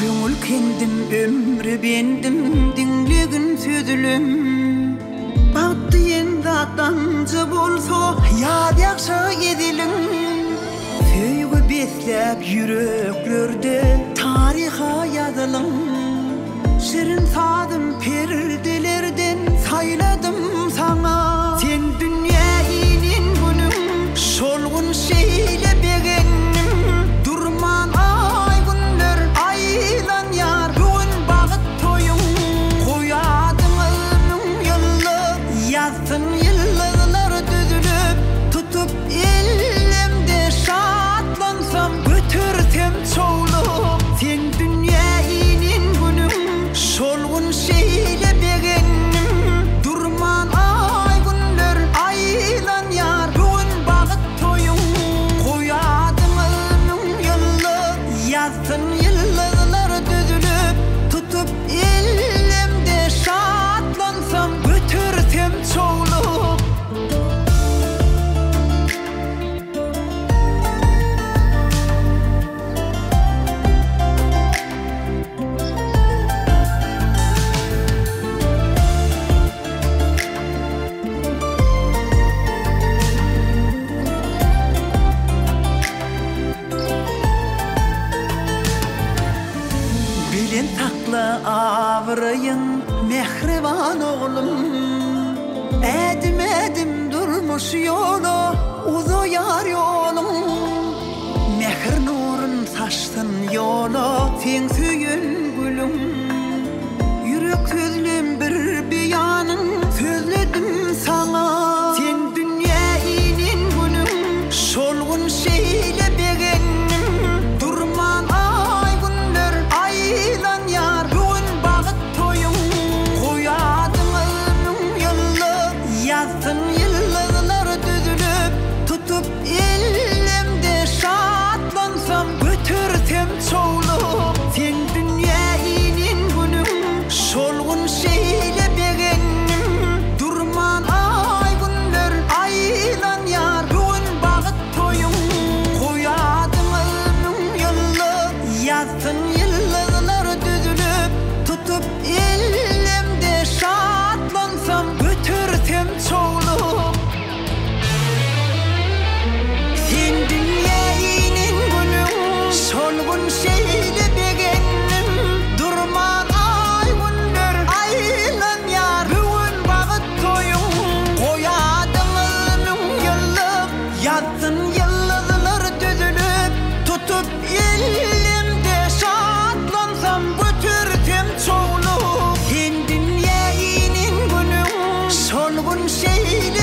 Köngül kendim ömrü bendim dinlegin sözülüm Bagtı endi adamcı bolsa yad yakşa edilin Söýgü besläp yüreklerde tariha yazılın Şirin sadım perdelerden sayladım sana Sen dünya inin günüm şolgun şeyle begenim Durman ay günler aylan yar Bugün bağıt toyum koyadın ömrüm yıllı Yazsın yıllar düzülüp tutup elimde şatlansam götürsem çoğulup Sen dünya inin günüm şolgun şeyle begenim Durman ay günler aylan yar Bugün bağıt toyum koyadın ömrüm yıllı Yazsın yıllar düzülüp tutup elimde şatlansam götürsem çoğulup Bilen takla avrayın mehriban oğlum Edim edim durmuş yolu uzayar yolum Mehir nurun saçsın yolu sen süyün gülüm Yürek sözlüm bir beyanın sözledim sana Sen dünya inin günüm şolgun şeyle begenim Durman ay günler aylan yar Bugün bağıt toyum koyadın ömrüm yıllı Yazsın yıllar düzülüp tutup elimde şatlansam götürsem çoğulup Sen dünya inin günüm şolgun şeyle begenim Durman ay günler aylan yar Bugün bağıt toyum koyadın ömrüm yıllı Yazsın yıllar düzülüp tutup elimde şatlansam götürsem çoğulup Sen dünya inin günüm şolgun şeyle begenim Durman ay günler aylan yar Bugün bağıt toyum koyadın ömrüm yıllı Yazsın yıllar düzülüp tutup elimde şatlansam götürsem çoğulup Sen dünya inin günüm şolgun şeyle